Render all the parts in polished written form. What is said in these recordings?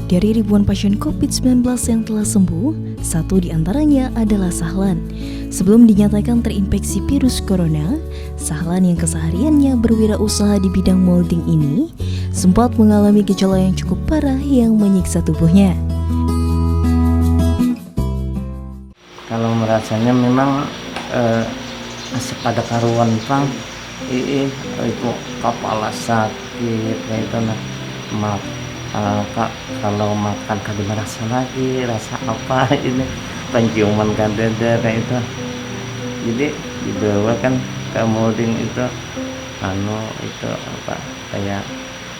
Dari ribuan pasien COVID-19 yang telah sembuh, satu di antaranya adalah Sahlan. Sebelum dinyatakan terinfeksi virus corona, Sahlan yang kesehariannya berwirausaha di bidang molding ini sempat mengalami gejala yang cukup parah yang menyiksa tubuhnya. Kalau merasanya memang pada karuan pang, itu kepala sakit kayak itu nah. Kak, kalau makan kada merasa lagi rasa apa ini penciuman kada ada kayak itu. Jadi dibawa kan ke molding itu itu apa kayak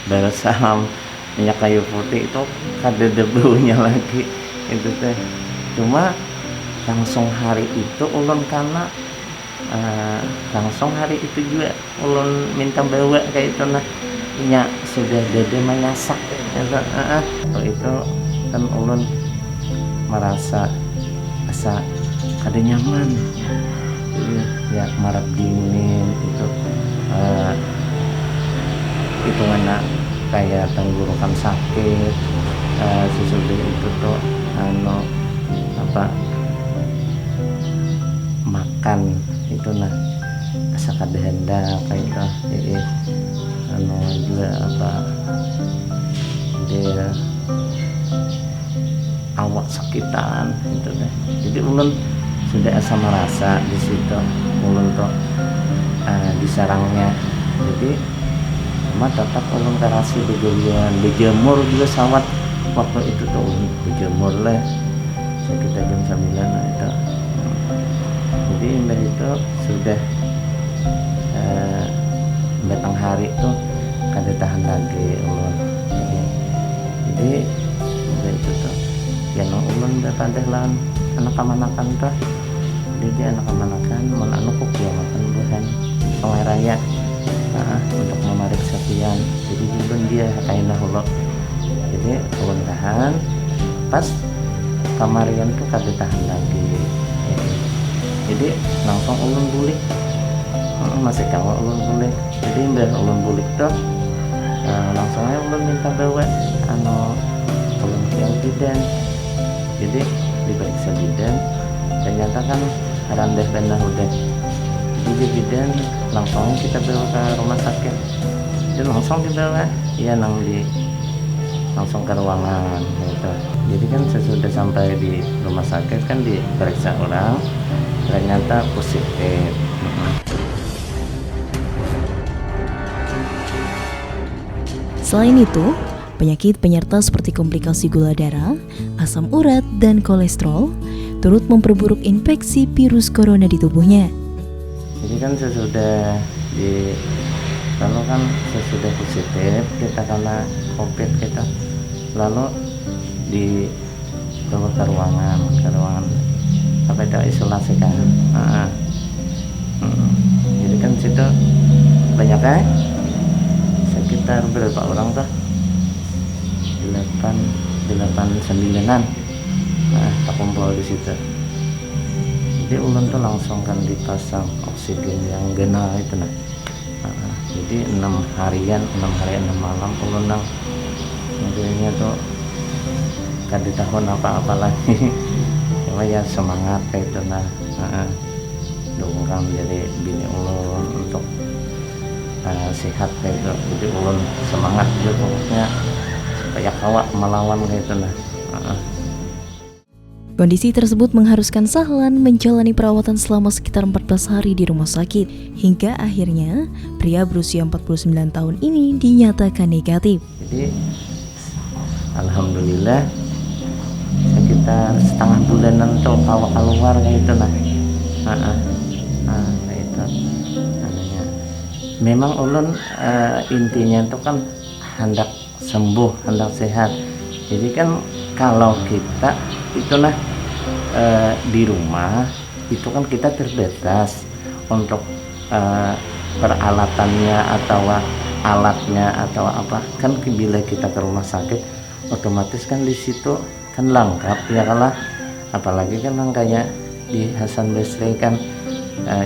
balsam minyak kayu putih itu kada ada baunya lagi itu teh. Cuma langsung hari itu ulun karena langsung hari itu juga ulun minta bawa kayak itu nah sudah dede menyasak kalau itu kan ulun merasa kada nyaman ya marap dingin itu mana kayak tenggorokan sakit sesudah itu tuh makan itu nah asa kada hendak kayak itu juga dia awak sakitan itu deh. Jadi ulun sudah asa merasa di situ ulun tuh di sarangnya. Jadi tetap ulun karasi berjemur juga sawat waktu itu tuh ulun berjemur lah sekitar jam 9 itu. Jadi mbak itu sudah datang hari itu kada tahan lagi ulun. Jadi udah itu tuh ya ulun berpadah lawan anak kamanakan tuh. Jadi anak kamanakan mun kok ya makan buhan sungai raya untuk memeriksa pian. Jadi ulun dia kaina hulo. Jadi ulun tahan pas kamarian tuh kada tahan lagi. Jadi langsung ulun bulik. Masih kawal ulun bulik. Jadi mbak ulun bulik tuh langsung aja ulun minta bawa ulun yang bidan. Jadi diperiksa bidan ternyata kan rendah dan udah. Jadi bidan langsung kita bawa ke rumah sakit. Jadi langsung dibawa langsung ke ruangan gitu. Jadi kan sesudah sampai di rumah sakit kan diperiksa ulang ternyata positif. Selain itu, penyakit penyerta seperti komplikasi gula darah, asam urat, dan kolesterol turut memperburuk infeksi virus corona di tubuhnya. Jadi kan sesudah positif kita kena COVID kita lalu dibawa ke ruangan sampai diisolasikan. Jadi kan situ banyak sekitar berapa orang tuh 8-9an terkumpul di situ. Jadi ulun tuh langsung kan dipasang oksigen yang genal itu nah. Jadi 6 hari 6 malam ulun mobilnya tuh kada tahun apa lagi. Cuma ya semangat kayak itu nah. Dongkang jadi bini ulun untuk sehat kayak itu. Jadi ulun semangat juga pokoknya supaya kawat melawan kayak itu nah. Kondisi tersebut mengharuskan Sahlan menjalani perawatan selama sekitar 14 hari di rumah sakit hingga akhirnya pria berusia 49 tahun ini dinyatakan negatif. Jadi alhamdulillah sekitar setengah bulanan tuh kawat keluar kayak itu nah. Kayak itu memang ulun intinya itu kan hendak sembuh, hendak sehat. Jadi kan kalau kita itu nah di rumah itu kan kita terbatas untuk peralatannya atau alatnya atau apa kan bila kita ke rumah sakit otomatis kan di situ kan lengkap ya kalah, apalagi kan kayak di Hasan Basri kan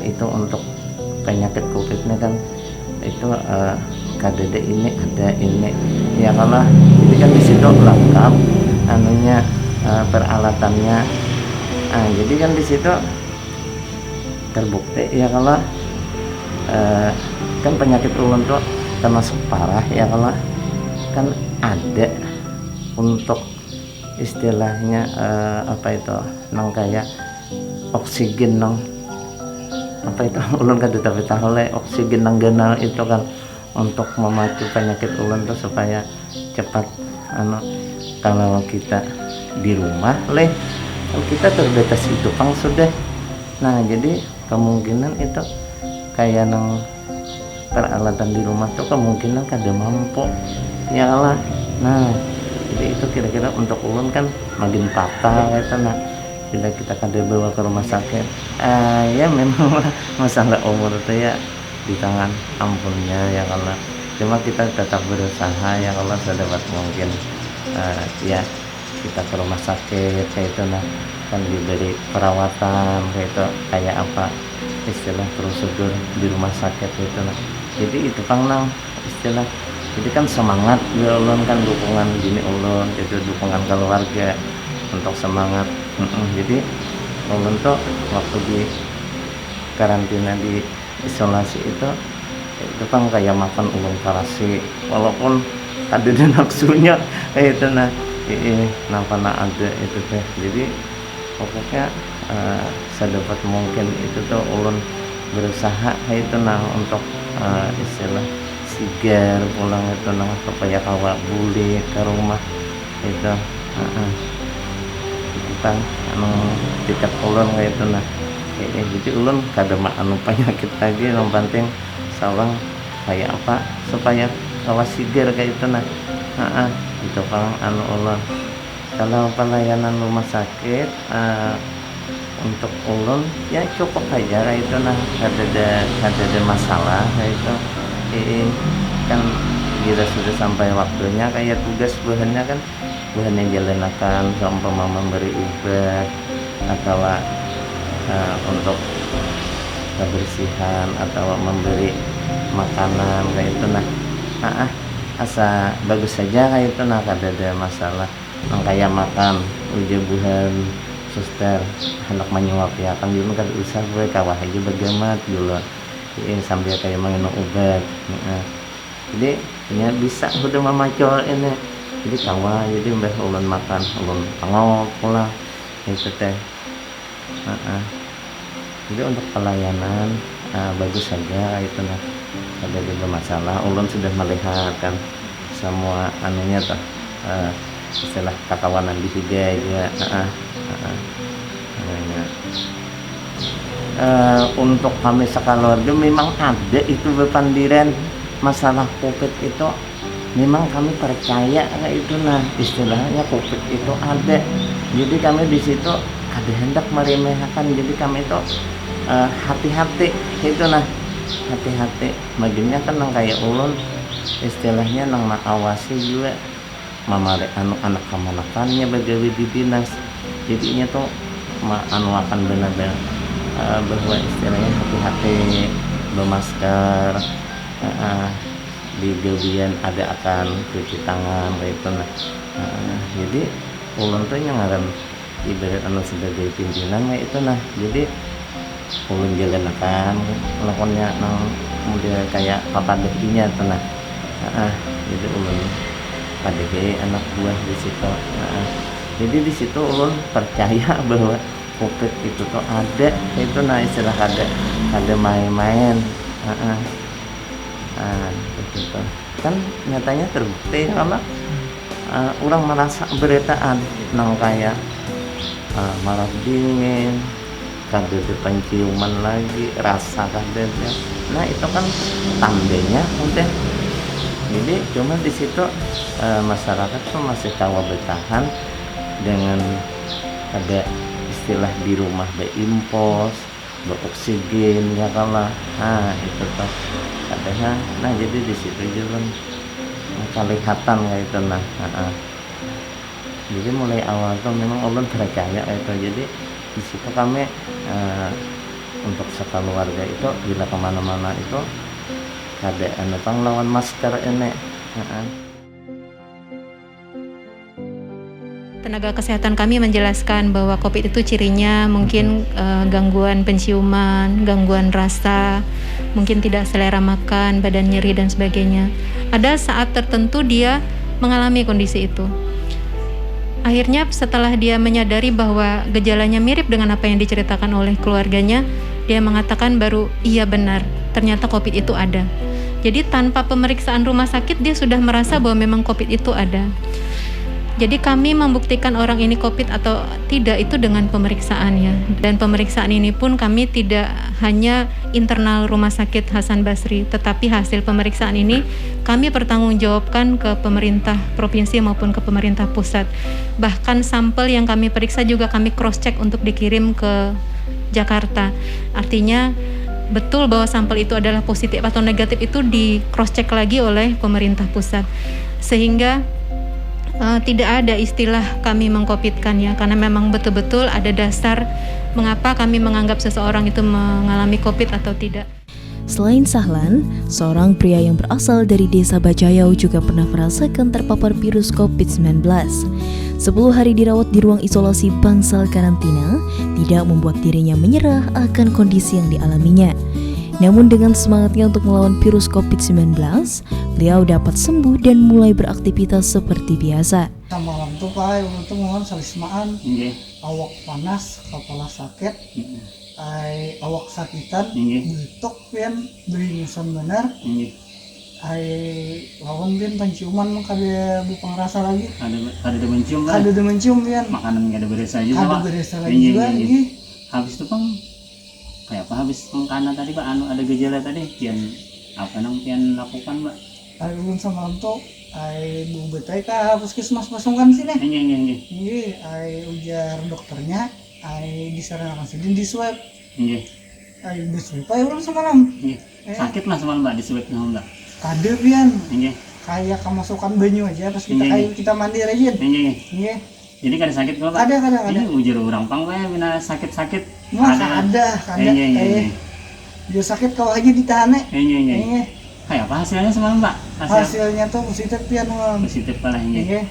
itu untuk penyakit COVID-nya kan itu kadede ini ada ini ya kalau jadi kan di situ lengkap anunya peralatannya. Jadi kan di situ terbukti ya kalau kan penyakit ulun tuh termasuk parah ya kalau kan ada untuk istilahnya apa itu nang kayak oksigen nang apa itu ulun kada tahu le oksigen nang ganal itu kan untuk memacu penyakit ulun tuh supaya cepat kalau kita di rumah le kalau kita terbatas itu pang sudah. Nah jadi kemungkinan itu kayak nang peralatan di rumah tuh kemungkinan kada mampu ya Allah. Nah jadi itu kira-kira untuk ulun kan makin patah gitu. Nah bila kita kada bawa ke rumah sakit ya memang masalah umur itu ya di tangan ampunnya ya Allah. Cuma kita tetap berusaha ya Allah sedapat mungkin ya kita ke rumah sakit kayak itu nah kan diberi perawatan kayak itu kayak apa istilah prosedur di rumah sakit itu nah. Jadi itu kan nang istilah jadi kan semangat ya ulun kan dukungan gini ulun itu dukungan keluarga untuk semangat. Jadi ulun tuh waktu di karantina di isolasi itu kan kayak makan ulun karasi walaupun ada nafsunya kayak itu nah kenapa ada itu teh. Jadi pokoknya sedapat mungkin itu tuh ulun berusaha kayak itu nah untuk istilah sigar pulang itu nah supaya kawa buli ke rumah itu tentang tiket ulun kayak itu nah jadi ulun kada penyakit lagi yang penting seorang kayak apa supaya kawa sigar kayak itu nah itu kan ulun kalau pelayanan rumah sakit untuk ulun ya cukup aja kayak itu nah ada masalah kayak itu kan kita sudah sampai waktunya kayak tugas bahannya kan bahan yang jalanakan seumpama memberi obat atau untuk kebersihan atau memberi makanan kayak itu nah asa bagus saja kayak itu nah kada ada masalah kayak makan ujabuhan suster hendak menyuap ya kan dulu kan usah gue kawah aja bagaimana dulu sambil kayak minum obat jadi ini bisa udah memacol ini jadi kawah jadi mbah ulun makan ulun tengok pula itu teh jadi untuk pelayanan bagus saja itu nah ada juga masalah ulun sudah melihat kan semua anunya tuh istilah kakawanan di higa juga untuk kami sekeluarga memang ada itu berpandiran masalah COVID itu memang kami percaya itu nah istilahnya COVID itu ada jadi kami di situ ada hendak meremehkan jadi kami itu hati-hati itu nah hati-hati bagiannya kan nang kayak ulun istilahnya nang awasi juga mamare anak kamanakannya bagawi di dinas jadinya tuh akan benar-benar bahwa istilahnya hati-hati bermasker di gawian ada akan cuci tangan kayak itu nah jadi ulun tuh ngaran ibarat sebagai pimpinan kayak itu nah jadi ulun jalan akan lakonnya nang kemudian kayak papa dehinya tuh nah jadi ulun padehe anak buah di situ jadi di situ ulun percaya bahwa COVID itu tuh ada itu nah istilah ada main-main begitu kan nyatanya terbukti karena orang merasa beritaan nang kayak marah dingin kada ada penciuman lagi rasa kada ada nah itu kan tandanya udah jadi cuma di situ masyarakat tuh masih kawa bertahan dengan ada istilah di rumah berimpos beroksigen ya kalah itu tuh katanya nah jadi di situ juga kelihatan kayak itu nah jadi mulai awal tuh memang ulun percaya itu jadi di situ kami untuk sekeluarga itu bila kemana-mana itu ada pang lawan masker ini. Tenaga kesehatan kami menjelaskan bahwa COVID itu cirinya mungkin gangguan penciuman, gangguan rasa, mungkin tidak selera makan, badan nyeri dan sebagainya. Ada saat tertentu dia mengalami kondisi itu. Akhirnya setelah dia menyadari bahwa gejalanya mirip dengan apa yang diceritakan oleh keluarganya, dia mengatakan baru iya benar, ternyata COVID itu ada. Jadi tanpa pemeriksaan rumah sakit dia sudah merasa bahwa memang COVID itu ada. Jadi kami membuktikan orang ini COVID atau tidak itu dengan pemeriksaannya. Dan pemeriksaan ini pun kami tidak hanya internal Rumah Sakit Hasan Basri, tetapi hasil pemeriksaan ini kami pertanggungjawabkan ke pemerintah provinsi maupun ke pemerintah pusat. Bahkan sampel yang kami periksa juga kami cross check untuk dikirim ke Jakarta. Artinya betul bahwa sampel itu adalah positif atau negatif itu di cross check lagi oleh pemerintah pusat. Sehingga tidak ada istilah kami mengkopitkan ya, karena memang betul-betul ada dasar mengapa kami menganggap seseorang itu mengalami COVID atau tidak. Selain Sahlan, seorang pria yang berasal dari desa Bajayau juga pernah merasakan terpapar virus COVID-19. 10 hari dirawat di ruang isolasi bangsal karantina tidak membuat dirinya menyerah akan kondisi yang dialaminya. Namun dengan semangatnya untuk melawan virus COVID-19, beliau dapat sembuh dan mulai beraktivitas seperti biasa. Malam tuh Pak, untuk mohon salismaan, awak panas, kepala sakit, awak sakitan, betok pian, beringusan benar, lawan pian penciuman kada bupang rasa lagi. Ada mencium kan? Ada mencium pian. Makanan kada berasa juga. Kada berasa lagi juga ini. Habis itu Bang, kayak apa habis mengkana tadi Pak, ada gejala tadi, pian apa nang pian lakukan Pak? Ulun sama tuh, bu betai ka puskesmas pasungkan sini. Iya, ujar dokternya, disarankan sini di swab. Iya. Di swab, ulun semalam. Sakit lah semalam Pak di swab nggak? Kada pian. Iya. Kayak kemasukan banyu aja, pas kita mandi aja. Iya. Jadi kada sakit kok Pak? Ada. Ini ujar orang Pang Pak, bina sakit-sakit. Ada. Dia sakit kau aja ditahan. Iya. Kayak apa hasilnya semalam Pak? Hasilnya tuh positif pian. Positif lah ini. Iya.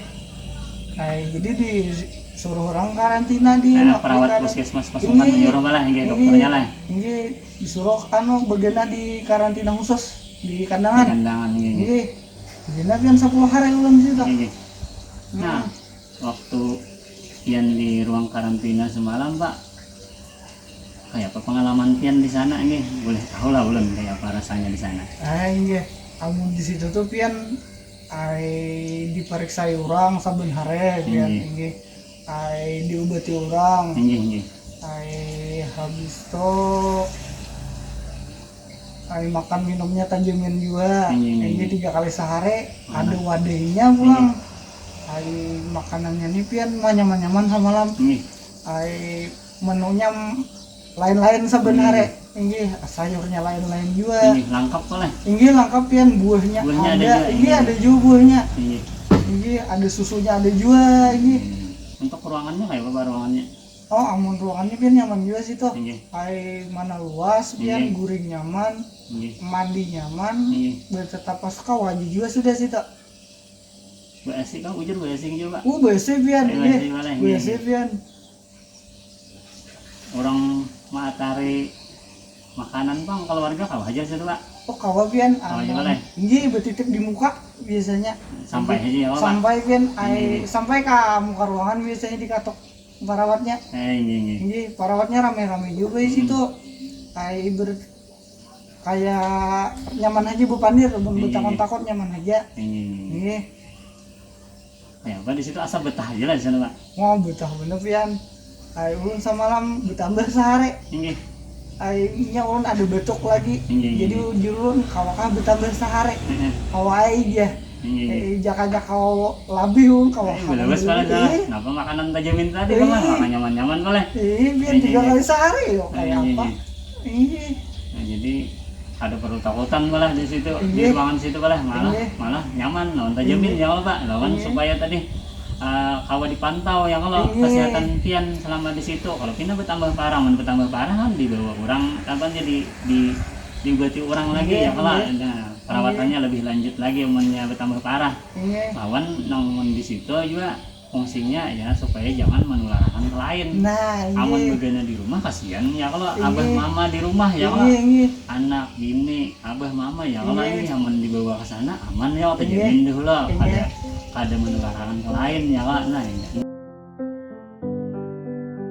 Jadi disuruh orang karantina di perawat puskesmas pasukan menyuruh malah dokternya lah. Iya, disuruh bagiannya di karantina khusus di kandangan. Iya. Jadi pian 10 hari ulun situ. Nah, waktu pian di ruang karantina semalam Pak, kayak apa pengalaman pian di sana ini? Boleh tahu lah ulun kayak apa rasanya di sana. Iya, amun di situ tuh pian diperiksa orang saben hari pian ini, diobati orang. Habis itu makan minumnya tajamin juga. Ini 3 kali sehari, ada wadahnya pulang. Makanannya nih pian nyaman-nyaman semalam. Menunya lain-lain sebenarnya. Ini sayurnya lain-lain juga. Ini lengkap boleh. Ini lengkap pian, buahnya ada. Ini ada juga buahnya. Ini ada susunya ada juga ini. Untuk ruangannya kayak apa ruangannya? Oh, amun ruangannya pian nyaman juga sih tuh. Mana luas pian, guring nyaman, mandi nyaman, bertetap pas kawaju juga sudah sih tuh. BSI kan ujar BSI juga Pak. BSI pian. BSI pian. Orang matahari makanan Bang keluarga kau aja sih Pak. Oh kawa pian. Ini bertitip di muka biasanya. Sampai aja ya Pak. Sampai pian, sampai ke muka ruangan biasanya dikatok perawatnya. Ini perawatnya rame-rame juga di situ. Kayak nyaman aja Bu Pandir, bertakon-takon nyaman aja. Ini. Ya, Pak di situ asal betah aja lah di sana Pak. Mau betah bener pian. Ulun semalam bertambah sehari. Nya ulun ada betok lagi. Jadi ulun kawakah bertambah sehari. Kawai aja. Jaka kau labi ulun kawak. Bagus banget lah. Kenapa makanan tajamin tadi Bang? Makan nyaman-nyaman boleh. Biar 3 kali sehari yo kayak apa. Nah, jadi ada perlu takutan malah di situ, di ruangan situ malah nyaman lawan tajamin ya Pak, lawan supaya tadi kawa dipantau ya kalau kesehatan pian selama di situ. Kalau pindah bertambah parah kan dibawa orang tanpa jadi diobati orang lagi ya kalau. Nah perawatannya lebih lanjut lagi, umumnya bertambah parah. Iya. Lawan namun di situ juga fungsinya ya supaya jangan menularkan ke lain. Nah, Aman iya. begana di rumah kasihan ya kalau Iya. abah mama di rumah ya kalau Iya. anak bini abah mama ya kalau Iya. ini aman dibawa ke sana aman ya apa Iya. jamin dulu Iya. kada menularkan ke lain ya kalau nah ini.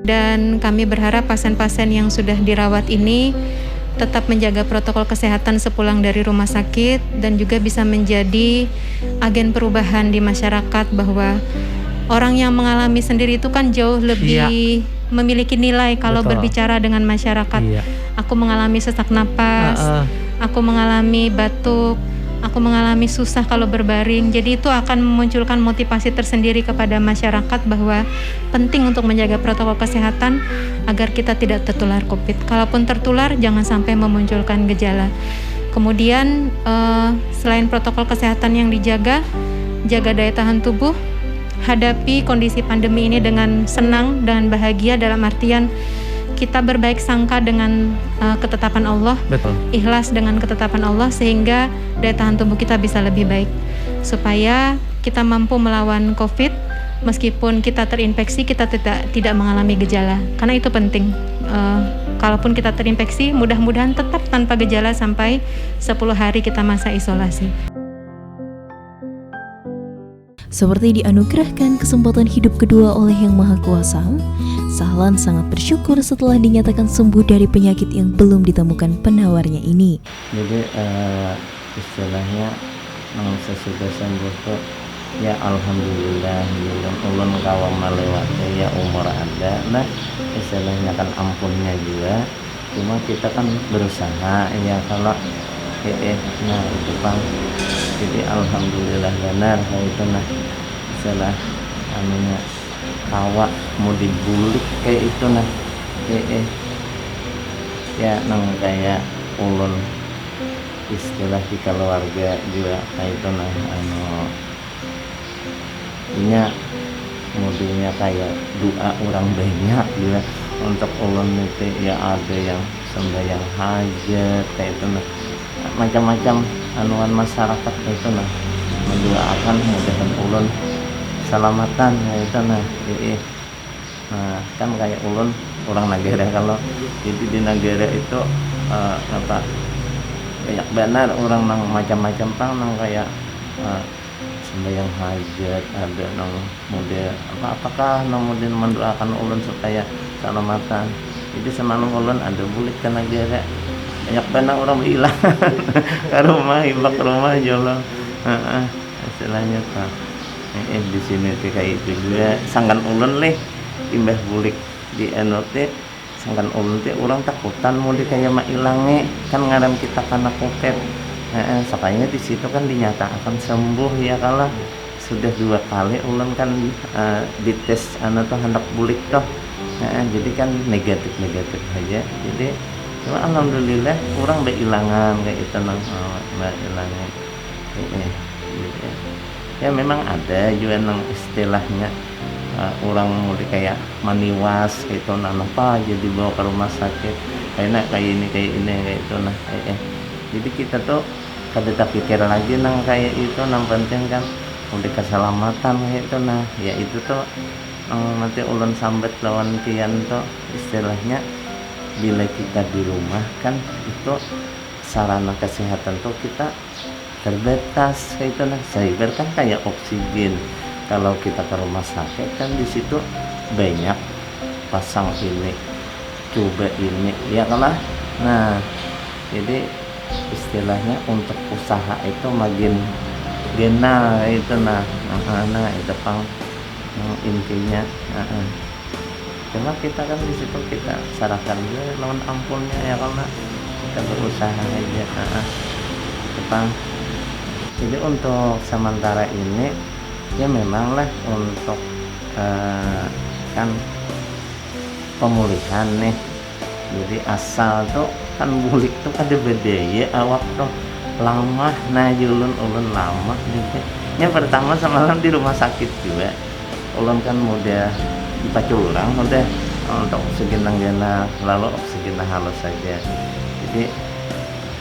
Dan kami berharap pasien-pasien yang sudah dirawat ini tetap menjaga protokol kesehatan sepulang dari rumah sakit dan juga bisa menjadi agen perubahan di masyarakat, bahwa orang yang mengalami sendiri itu kan jauh lebih memiliki nilai kalau Betul. berbicara dengan masyarakat. Iya. Aku mengalami sesak napas, aku mengalami batuk, aku mengalami susah kalau berbaring. Jadi itu akan memunculkan motivasi tersendiri kepada masyarakat bahwa penting untuk menjaga protokol kesehatan agar kita tidak tertular COVID. Kalaupun tertular, jangan sampai memunculkan gejala. Kemudian selain protokol kesehatan yang dijaga, jaga daya tahan tubuh, hadapi kondisi pandemi ini dengan senang dan bahagia, dalam artian kita berbaik sangka dengan ketetapan Allah, Betul. ikhlas dengan ketetapan Allah, sehingga daya tahan tubuh kita bisa lebih baik, supaya kita mampu melawan COVID. Meskipun kita terinfeksi, kita tidak mengalami gejala, karena itu penting. Kalaupun kita terinfeksi, mudah-mudahan tetap tanpa gejala sampai 10 hari kita masa isolasi. Seperti dianugerahkan kesempatan hidup kedua oleh Yang Maha Kuasa, Sahlan sangat bersyukur setelah dinyatakan sembuh dari penyakit yang belum ditemukan penawarnya ini. Jadi istilahnya sesudah sembuh tuh ya alhamdulillah ulun kawam melewati ya umur ada. Nah istilahnya kan ampunnya juga, cuma kita kan berusaha ya kalau nah itu Bang. Jadi alhamdulillah benar kayak itu nah istilah anunya kawa mau dibulik kayak itu nah ya nang kayak ulun istilah di keluarga juga kayak itu nah nya modelnya kayak doa orang banyak juga untuk ulun itu ya, ada yang sembahyang hajat kayak itu nah macam-macam anuan masyarakat itu nah mendoakan mudah-mudahan ulun selamatan ya itu nah kan kayak ulun orang negara, kalau jadi di negara itu kayak benar orang nang macam-macam pang nang kayak sembahyang hajat, ada nang model apakah nang model mendoakan ulun supaya selamatan. Jadi semalam ulun ada bulik ke negara banyak benar orang hilang ke rumah, hibak rumah jolong istilahnya Pak. Di sini kayak itu juga sangkan ulun leh imbah bulik di NOT sangkan ulun teh orang takutan mau di kayak mak ilangnya kan ngaram kita karena COVID. Sakanya di situ kan dinyatakan sembuh ya, kalau sudah 2 kali ulun kan dites tuh hendak bulik toh. Jadi kan negatif aja. Jadi cuma alhamdulillah kurang beilangan kayak itu nang beilangan. Ya memang ada juga nang istilahnya orang mulai kayak maniwas kayak itu nang apa jadi bawa ke rumah sakit kayak ini kayak itu nah jadi kita tuh kada tak pikir lagi nang kayak itu nang penting kan untuk keselamatan kayak itu nah ya itu tuh nanti ulun sambat lawan kian tuh istilahnya bila kita di rumah kan itu sarana kesehatan tuh kita terbatas kayak itu nah cyber kan kayak oksigen. Kalau kita ke rumah sakit kan di situ banyak pasang ini coba ini ya kalah. Nah jadi istilahnya untuk usaha itu makin genal itu nah itu pang intinya. Cuma kita kan di situ kita serahkan juga lawan ampunnya ya, karena kita berusaha aja Jepang. Jadi untuk sementara ini ya memang lah untuk kan pemulihan nih, jadi asal tuh kan bulik tuh ada beda ya awak tuh lama nah ulun lama gitu. Yang pertama semalam di rumah sakit juga ulun kan mudah dipacu orang udah untuk oksigen nanggana lalu oksigen halus saja. Jadi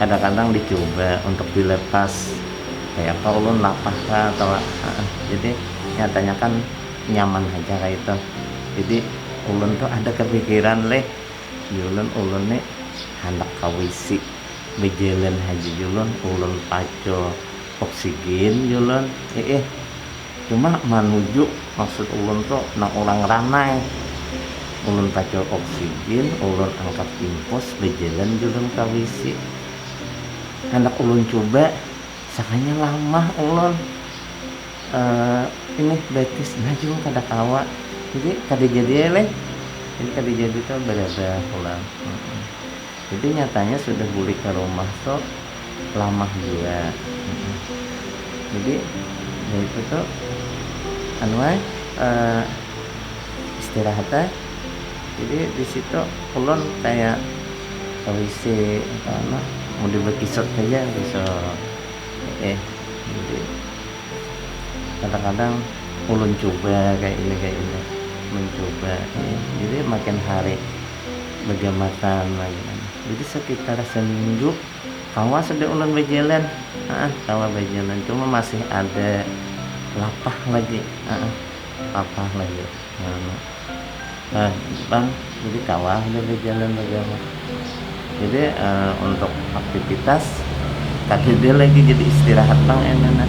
kadang-kadang dicoba untuk dilepas kayak apa ulun lapah kah atau jadi nyatanya kan nyaman aja kayak itu. Jadi ulun tuh ada kepikiran leh ulun nih hendak kawisi bejelen haji ulun paco oksigen ulun cuma menuju maksud ulun tuh nang orang ranai ulun paco oksigen ulun angkat impos bejelen ulun kawisi hendak ulun coba sakanya lama ulun ini betis najung kada kawa jadi kada jadi leh jadi kada jadi tuh berada pulang. Jadi nyatanya sudah balik ke rumah tuh lama juga. Jadi ya itu tuh istirahatnya jadi di situ ulun kayak kawisi mau dibekisot aja bisa jadi kadang-kadang ulun coba kayak ini mencoba jadi makin hari bergamatan lagi jadi sekitar seminggu kawa sudah ulun berjalan cuma masih ada lapah lagi bang jadi kawa udah berjalan bagaimana jadi untuk aktivitas tadi dia lagi jadi istirahat bang enak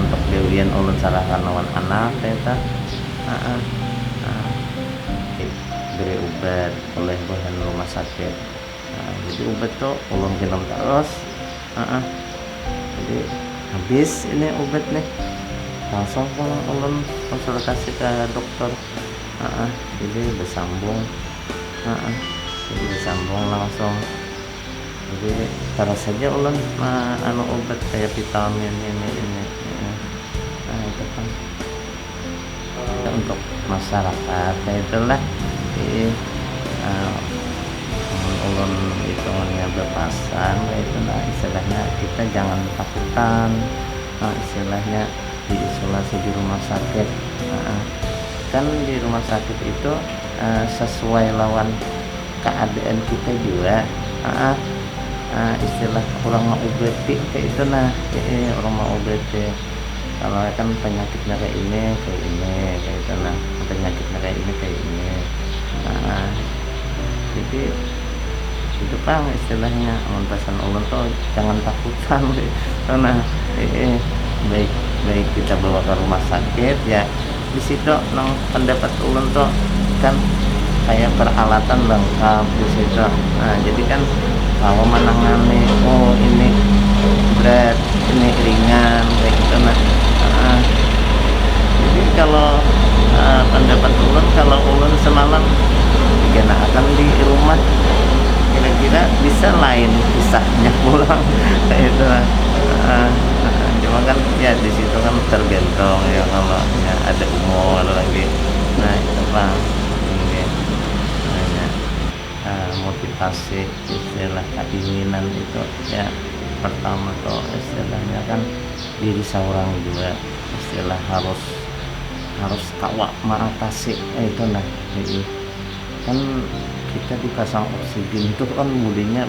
untuk dewian ulun salahkan lawan anak kita beri obat oleh bahan rumah sakit jadi obat tuh ulun minum terus jadi habis ini obat nih langsung ulun konsultasi ke dokter jadi bersambung langsung jadi terus saja ulun obat kayak vitamin ini itu kan untuk masyarakat kayak itulah ulun hitungannya berpasan itu istilahnya kita jangan takutan istilahnya diisolasi di rumah sakit kan di rumah sakit itu sesuai lawan keadaan kita juga istilah orang mau obeti kayak itu orang mau obeti kalau kan penyakitnya kayak ini kayak itu penyakitnya kayak ini jadi itu kan istilahnya pesan ulun tuh jangan takutan karena baik kita bawa ke rumah sakit ya di situ nang pendapat ulun tuh kan kayak peralatan lengkap di situ jadi kan kalau menangani ini berat ini ringan kayak gitu jadi kalau pendapat ulun kalau ulun semalam akan di rumah kira-kira bisa lain kisahnya pulang kayak itu cuma kan ya di situ kan tergantung ya kalau ya ada umur lagi itu bang ini motivasi istilah keinginan itu ya pertama tuh istilahnya kan diri seorang juga istilah harus kawak mengatasi itu jadi kan kita dipasang oksigen itu kan mudinya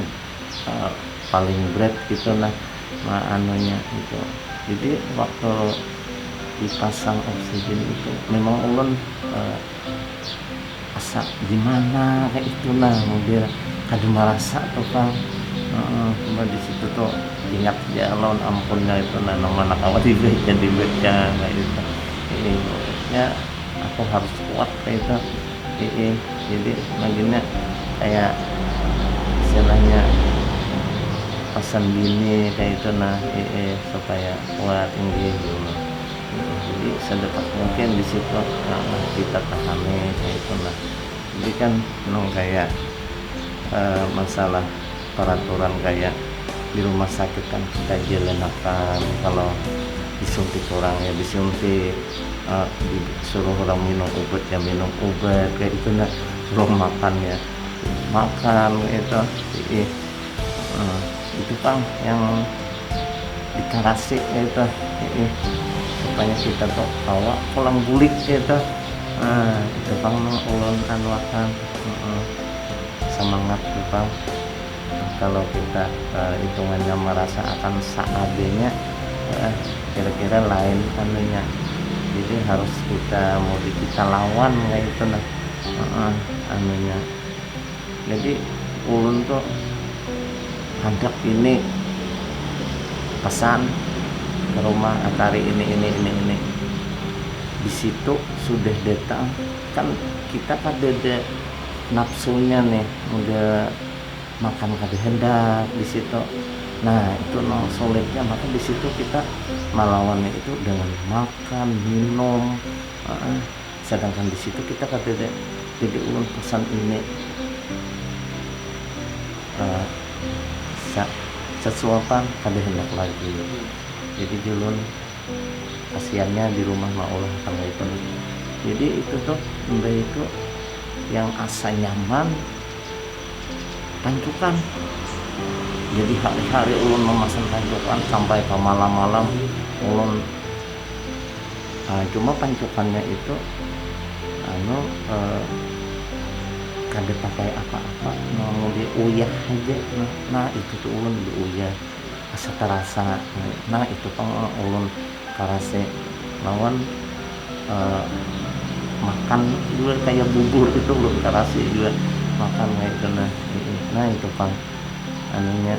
paling berat gitu anunya itu jadi waktu dipasang oksigen itu memang ulun asa gimana kayak itu mobil kada merasa tuh kan di situ tuh ingat jalan ampunnya itu mana kawat jadi baca kayak itu ya aku harus kuat kayak itu jadi bagiannya kayak istilahnya pesan bini kayak itu supaya kuat tinggi dulu jadi sedekat mungkin di situ kita pahami kayak itu jadi kan kayak masalah peraturan kayak di rumah sakit kan kita jalanakan kalau disuntik orang ya disuntik disuruh orang minum obat ya minum obat kayak itu suruh makan ya makan itu itu kan yang dikarasi itu supaya kita tuh awak pulang bulik gitu itu kan ulun anuakan semangat gitu kalau kita hitungannya merasa akan seadanya, kira-kira lain anunya. Jadi harus kita mau kita lawan kayak itu nah, anunya. Jadi ulun tuh hendak ini pesan ke rumah Atari ini. Di situ sudah datang kan, kita kan ada nafsunya nih, udah makan kada hendak di situ. Nah itu no sulitnya, maka di situ kita melawannya itu dengan makan minum. Sedangkan di situ kita kada ada. Jadi ulun pesan ini sesuapan kada hendak lagi. Jadi ulun kasihannya di rumah maulah kalau itu. Jadi itu tuh mbak itu yang asa nyaman pancukan. Jadi hari-hari ulun memasang pancukan sampai ke malam-malam ulun. Cuma pancukannya itu kada pakai apa-apa, mau di uyah aja. Nah itu tuh ulun di uyah asa terasa. Nah itu pang ulun karase lawan makan juga kayak bubur itu belum karase juga makan kayak itu. Nah itu pang anunya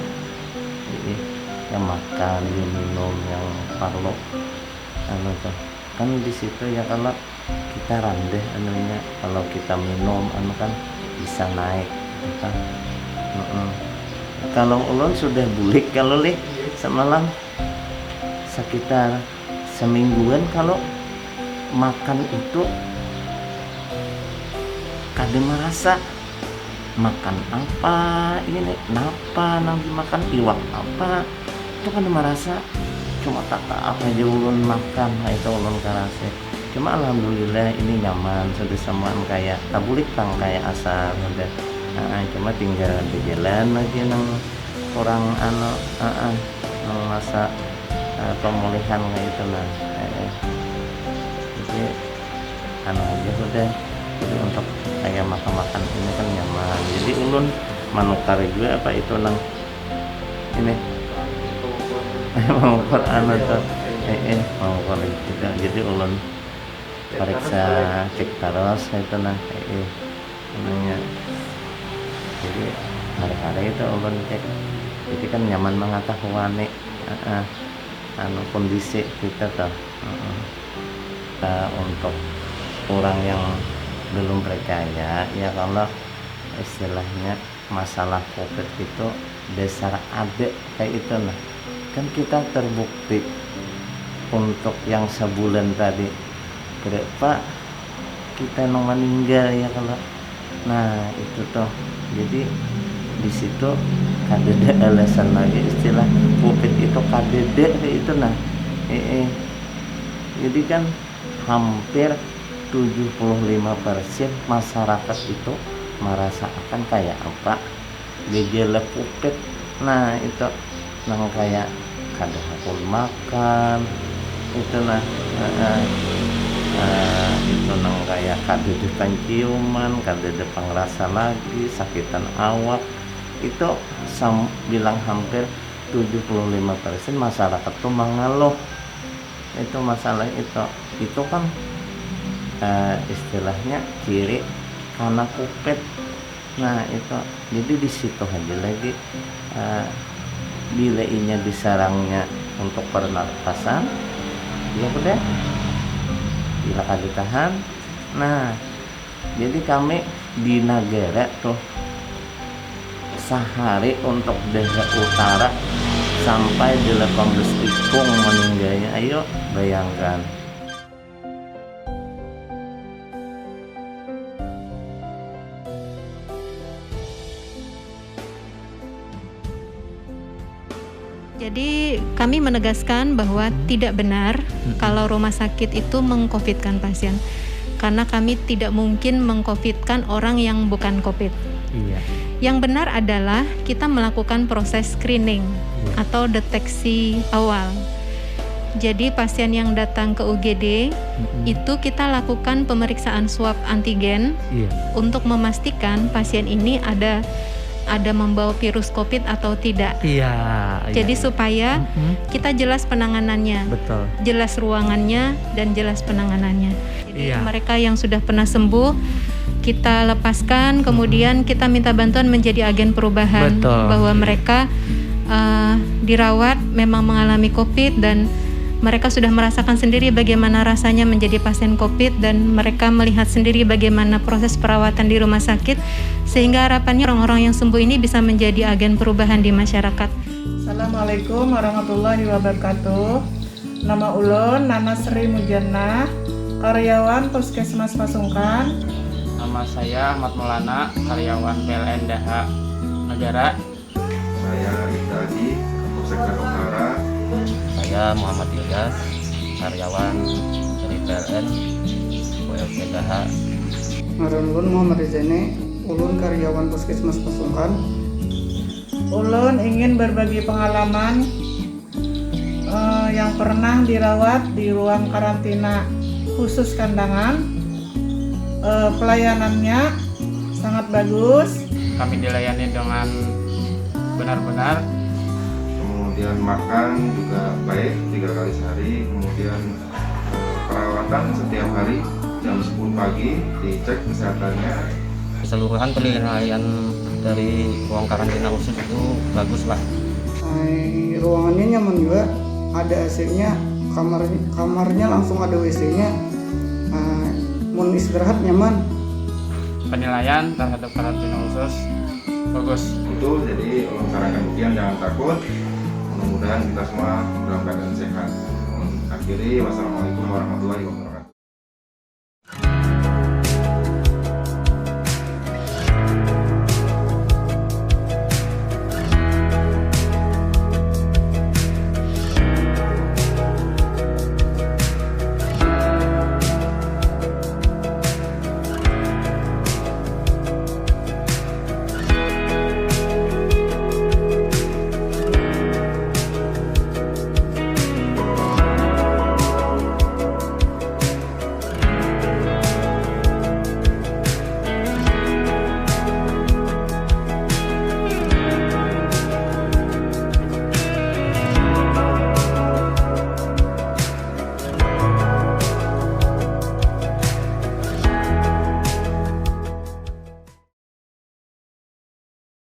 yang makan yang minum yang perlu tuh kan di situ ya. Kalau kita randeh anunya, kalau kita minum kan bisa naik kan. Kalau ulun sudah bulik kalau semalam sekitar semingguan kalau makan itu kada merasa makan apa ini napa nanti makan iwak apa itu kan merasa cuma tata apa aja ulun makan. Nah itu ulun karase. Cuma alhamdulillah ini nyaman sudah semuaan kayak tabulik tang kayak asal udah. Cuma tinggal di jalan lagi nang orang nang masa pemulihan kayak itu nah. Jadi aja udah. Jadi untuk kayak makan ini kan nyaman. Jadi ulun manukar juga apa itu nang ini mengukur tuh mengukur juga. Jadi ulun periksa cek terus itu nang namanya. Jadi hari-hari itu ulun cek. Jadi kan nyaman mengetahui kondisi kita tuh. Untuk orang yang belum percaya ya, kalau istilahnya masalah COVID itu dasar ada kayak itu nah. Kan kita terbukti untuk yang sebulan tadi berapa kita meninggal ya kalau. Nah itu tuh. Jadi di situ kada alasan lagi istilah COVID itu kada itu nah. Jadi kan hampir 75% masyarakat itu merasakan kayak apa gejala COVID. Nah itu nang kayak kada hakul makan itu nah, itu nang kayak kada ada penciuman, kada ada pengrasa lagi, sakitan awak itu bilang hampir 75% masyarakat tuh mengeluh itu masalah itu kan istilahnya ciri karena COVID. Nah itu jadi di situ aja lagi bila inya disarangnya untuk pernapasan ya udah bila kada tahan. Nah jadi kami di negara tuh sehari untuk daerah utara sampai 18 tikung meninggalnya. Ayo bayangkan. Jadi kami menegaskan bahwa tidak benar kalau rumah sakit itu meng-covidkan pasien. Karena kami tidak mungkin meng-covidkan orang yang bukan COVID. Iya. Yang benar adalah kita melakukan proses screening atau deteksi awal. Jadi pasien yang datang ke UGD itu kita lakukan pemeriksaan swab antigen untuk memastikan pasien ini ada ada membawa virus COVID atau tidak. Iya. Jadi supaya kita jelas penanganannya, betul. jelas ruangannya dan jelas penanganannya. Jadi Iya. mereka yang sudah pernah sembuh kita lepaskan, kemudian kita minta bantuan menjadi agen perubahan. Betul. Bahwa mereka dirawat memang mengalami COVID dan mereka sudah merasakan sendiri bagaimana rasanya menjadi pasien COVID dan mereka melihat sendiri bagaimana proses perawatan di rumah sakit, sehingga harapannya orang-orang yang sembuh ini bisa menjadi agen perubahan di masyarakat. Assalamualaikum warahmatullahi wabarakatuh. Nama ulun Nana Sri Mujana, karyawan Puskesmas Pasungkan. Nama saya Ahmad Maulana, karyawan PLN DH Negara. Saya Rifda Haji, Kapolsek Utara. Saya Muhammad Ilyas, karyawan dari PLN WFPDH. Ngaran ulun Muhammad Rizene, ulun karyawan Puskesmas Pasungkan. Ulun ingin berbagi pengalaman yang pernah dirawat di ruang karantina khusus kandangan. Pelayanannya sangat bagus. Kami dilayani dengan benar-benar. Kemudian makan juga baik 3 kali sehari. Kemudian perawatan setiap hari jam 10 pagi dicek kesehatannya. Keseluruhan penilaian dari ruang karantina khusus itu bagus lah. Ruangannya nyaman juga, ada AC-nya, kamarnya langsung ada WC-nya. Mau istirahat nyaman. Penilaian terhadap karantina khusus bagus. Itu jadi sarankan kalian jangan takut. Mudah-mudahan kita semua dalam keadaan sehat. Akhiri, wassalamualaikum warahmatullahi wabarakatuh.